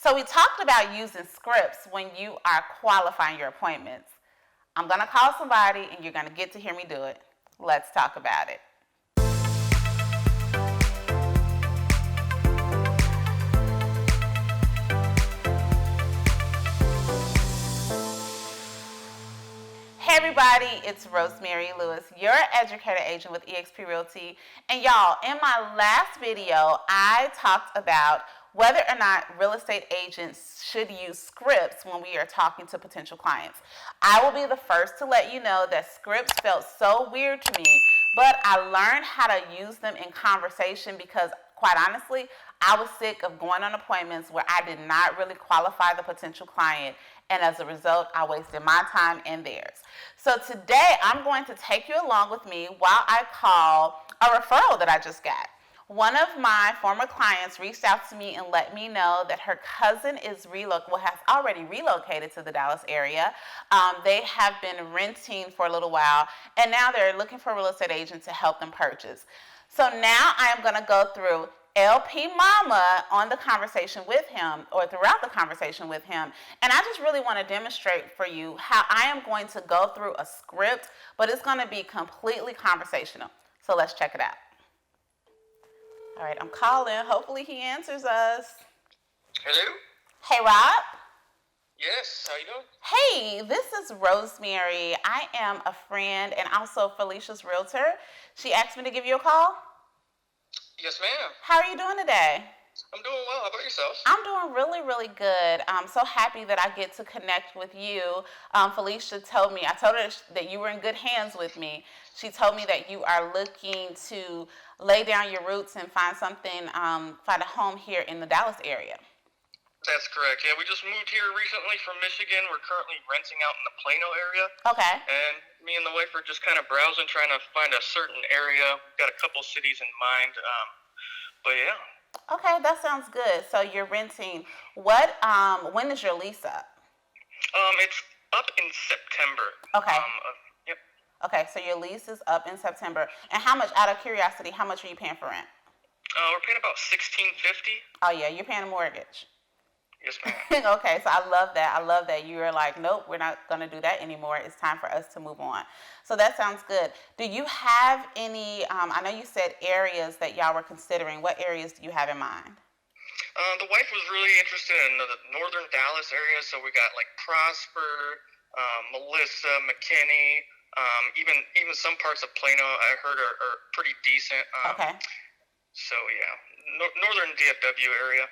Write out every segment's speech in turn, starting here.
So we talked about using scripts when you are qualifying your appointments. I'm going to call somebody and you're going to get to hear me do it. Let's talk about it. Hey everybody, it's Rosemary Lewis, your educator agent with eXp Realty. And y'all, in my last video, I talked about whether or not real estate agents should use scripts when we are talking to potential clients. I will be the first to let you know that scripts felt so weird to me, but I learned how to use them in conversation because, quite honestly, I was sick of going on appointments where I did not really qualify the potential client, and as a result, I wasted my time and theirs. So today, I'm going to take you along with me while I call a referral that I just got. One of my former clients reached out to me and let me know that her cousin has already relocated to the Dallas area. They have been renting for a little while, and now they're looking for a real estate agent to help them purchase. So now I am going to go through LP Mama on the conversation with him, or throughout the conversation with him. And I just really want to demonstrate for you how I am going to go through a script, but it's going to be completely conversational. So let's check it out. All right, I'm calling. Hopefully he answers us. Hello? Hey, Rob. Yes, how you doing? Hey, this is Rosemary. I am a friend and also Felicia's realtor. She asked me to give you a call. Yes, ma'am. How are you doing today? I'm doing well. How about yourself? I'm doing really, really good. I'm so happy that I get to connect with you. Felicia told me, I told her that you were in good hands with me. She told me that you are looking to lay down your roots and find find a home here in the Dallas area. That's correct. Yeah, we just moved here recently from Michigan. We're currently renting out in the Plano area. Okay. And me and the wife are just kind of browsing, trying to find a certain area. We've got a couple cities in mind. But yeah. Okay, that sounds good. So you're renting. When is your lease up? It's up in September. Okay. Yep. Okay, so your lease is up in September. And how much, out of curiosity, how much are you paying for rent? We're paying about $1,650. Oh yeah, you're paying a mortgage. Yes, ma'am. Okay, so I love that. I love that you are like, nope, we're not going to do that anymore. It's time for us to move on. So that sounds good. Do you have any, I know you said areas that y'all were considering. What areas do you have in mind? The wife was really interested in the northern Dallas area, so we got like Prosper, Melissa, McKinney, even some parts of Plano I heard are pretty decent. Okay. So yeah. Northern DFW area.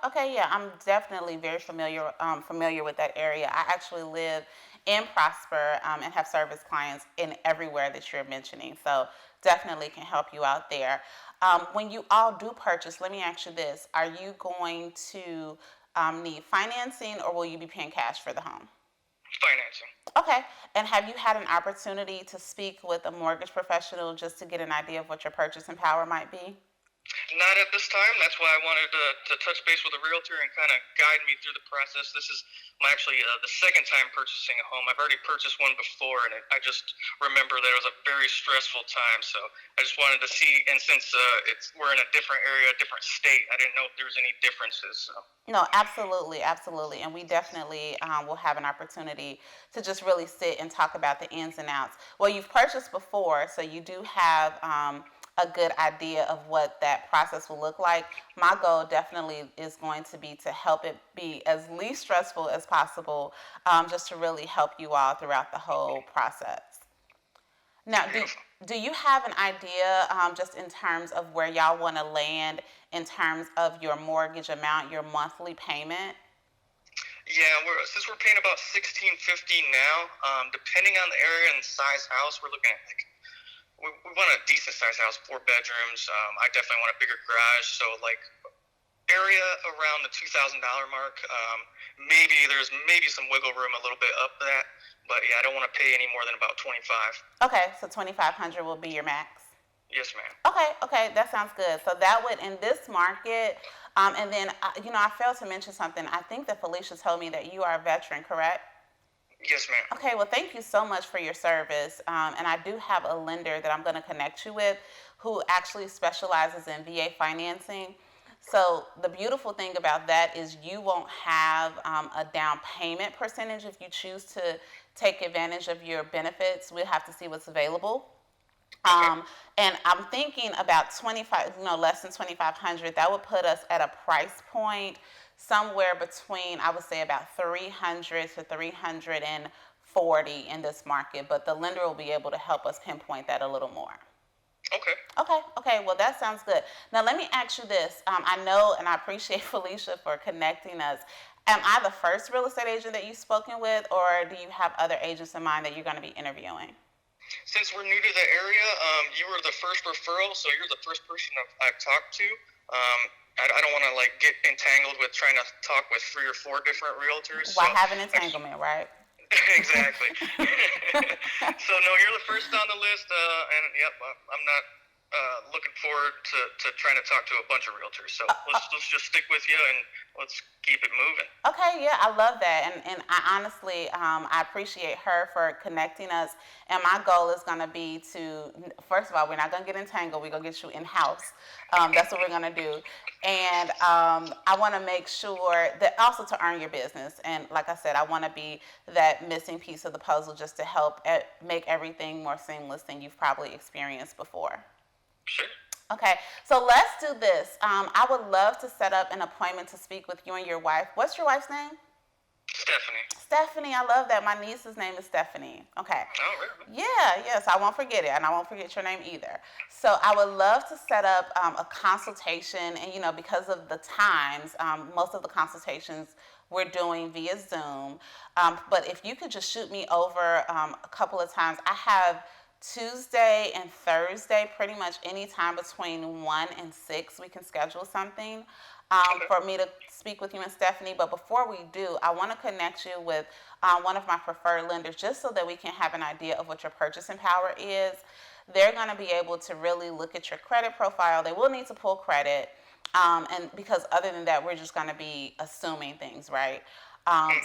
Okay, yeah, I'm definitely very familiar with that area. I actually live in Prosper and have service clients in everywhere that you're mentioning, so definitely can help you out there. When you all do purchase, let me ask you this: are you going to need financing, or will you be paying cash for the home? Financing. Okay, and have you had an opportunity to speak with a mortgage professional just to get an idea of what your purchasing power might be? Not at this time. That's why I wanted to touch base with a realtor and kind of guide me through the process. This is actually the second time purchasing a home. I've already purchased one before, and I just remember that it was a very stressful time. So I just wanted to see, and since we're in a different area, a different state, I didn't know if there was any differences. So. No, absolutely, and we definitely will have an opportunity to just really sit and talk about the ins and outs. Well, you've purchased before, so you do have a good idea of what that process will look like. My goal definitely is going to be to help it be as least stressful as possible, just to really help you all throughout the whole process. Now, do you have an idea just in terms of where y'all want to land in terms of your mortgage amount, your monthly payment? Yeah, since we're paying about $1,650 now, depending on the area and size house, we're looking at we want a decent sized house, 4 bedrooms. I definitely want a bigger garage, so like area around the $2,000 mark. There's some wiggle room a little bit up that, but yeah, I don't want to pay any more than about $2,500. Okay, so $2,500 will be your max. Yes, ma'am. Okay, that sounds good. So that would, in this market, and then I failed to mention something. I think that Felicia told me that you are a veteran, correct? Yes, ma'am. Okay, well, thank you so much for your service. And I do have a lender that I'm going to connect you with who actually specializes in VA financing. So the beautiful thing about that is you won't have a down payment percentage if you choose to take advantage of your benefits. We'll have to see what's available. Okay. And I'm thinking about 25, less than 2,500. That would put us at a price point somewhere between, I would say, about 300 to 340 in this market. But the lender will be able to help us pinpoint that a little more. Okay. Okay. Well, that sounds good. Now, let me ask you this. I know and I appreciate Felicia for connecting us. Am I the first real estate agent that you've spoken with, or do you have other agents in mind that you're going to be interviewing? Since we're new to the area, you were the first referral, so you're the first person I've talked to. I don't want to like get entangled with trying to talk with 3 or 4 different realtors. Why have an entanglement, right? Exactly. So no, you're the first on the list, and yep, I'm not looking forward to trying to talk to a bunch of realtors. So let's just stick with you and let's keep it moving. Okay, yeah, I love that, and I honestly, I appreciate her for connecting us. And my goal is going to be to, first of all, we're not going to get entangled. We're going to get you in house. That's what we're going to do. And I want to make sure that also to earn your business. And like I said, I want to be that missing piece of the puzzle just to help make everything more seamless than you've probably experienced before. Sure. Okay, so let's do this. I would love to set up an appointment to speak with you and your wife. What's your wife's name? Stephanie. Stephanie, I love that. My niece's name is Stephanie. Okay. Oh, really? Yeah, yes, I won't forget it, and I won't forget your name either. So I would love to set up a consultation, and because of the times, most of the consultations we're doing via Zoom. But if you could just shoot me over a couple of times, I have Tuesday and Thursday, pretty much any time between 1 and 6, we can schedule something for me to speak with you and Stephanie. But before we do, I want to connect you with one of my preferred lenders just so that we can have an idea of what your purchasing power is. They're going to be able to really look at your credit profile. They will need to pull credit. And because other than that, we're just going to be assuming things, right?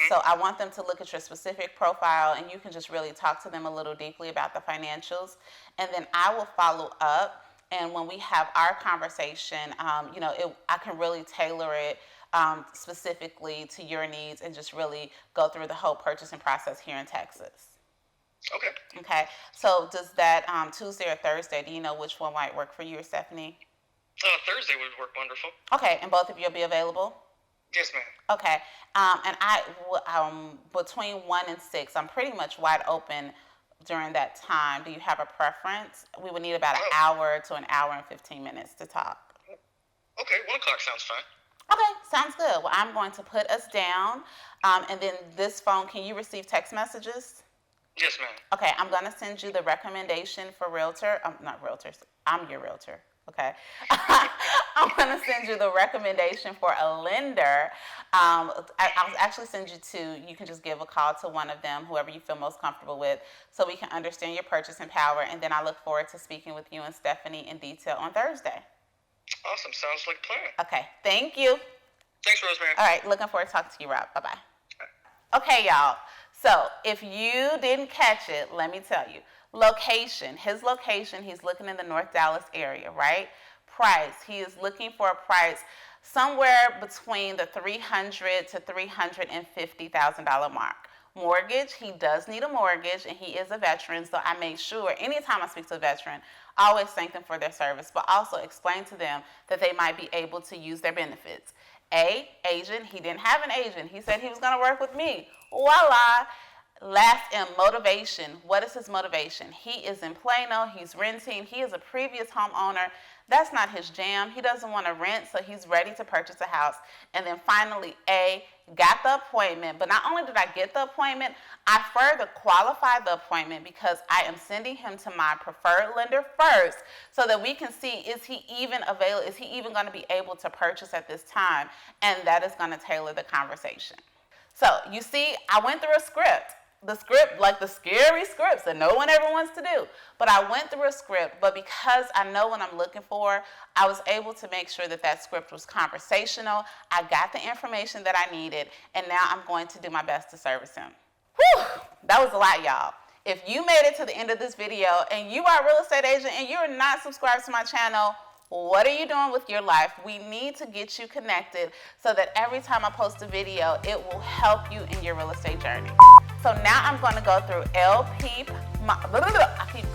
So I want them to look at your specific profile, and you can just really talk to them a little deeply about the financials. And then I will follow up. And when we have our conversation, I can really tailor it specifically to your needs and just really go through the whole purchasing process here in Texas. Okay. Okay. So does that Tuesday or Thursday, do you know which one might work for you or Stephanie? Thursday would work wonderful. Okay. And both of you will be available? Yes, ma'am. Okay. And I, between 1 and 6, I'm pretty much wide open during that time. Do you have a preference? We would need about an hour to an hour and 15 minutes to talk. Okay, 1 o'clock sounds fine. Okay, sounds good. Well, I'm going to put us down. And then this phone, can you receive text messages? Yes, ma'am. Okay, I'm going to send you the recommendation for realtor. Not realtors. I'm your realtor. Okay. I'm going to send you the recommendation for a lender. I'll actually send you 2. You can just give a call to one of them, whoever you feel most comfortable with, so we can understand your purchasing power. And then I look forward to speaking with you and Stephanie in detail on Thursday. Awesome. Sounds like a plan. Okay. Thank you. Thanks, Rosemary. All right. Looking forward to talking to you, Rob. Bye-bye. Okay, y'all. So if you didn't catch it, let me tell you. Location, his location, he's looking in the North Dallas area, right? Price, he is looking for a price somewhere between the $300,000 to $350,000 mark. Mortgage, he does need a mortgage, and he is a veteran, so I make sure anytime I speak to a veteran, I always thank them for their service, but also explain to them that they might be able to use their benefits. Agent, he didn't have an agent. He said he was going to work with me. Voila. Last M, motivation. What is his motivation? He is in Plano. He's renting. He is a previous homeowner. That's not his jam. He doesn't want to rent, so he's ready to purchase a house. And then finally, got the appointment. But not only did I get the appointment, I further qualified the appointment because I am sending him to my preferred lender first so that we can see, is he even available? Is he even going to be able to purchase at this time? And that is going to tailor the conversation. So you see, I went through a script. The script, like the scary scripts that no one ever wants to do. But I went through a script, but because I know what I'm looking for, I was able to make sure that that script was conversational. I got the information that I needed, and now I'm going to do my best to service him. Whew, that was a lot, y'all. If you made it to the end of this video and you are a real estate agent and you're not subscribed to my channel, What are you doing with your life? We need to get you connected so that every time I post a video, it will help you in your real estate journey. So now I'm going to go through I keep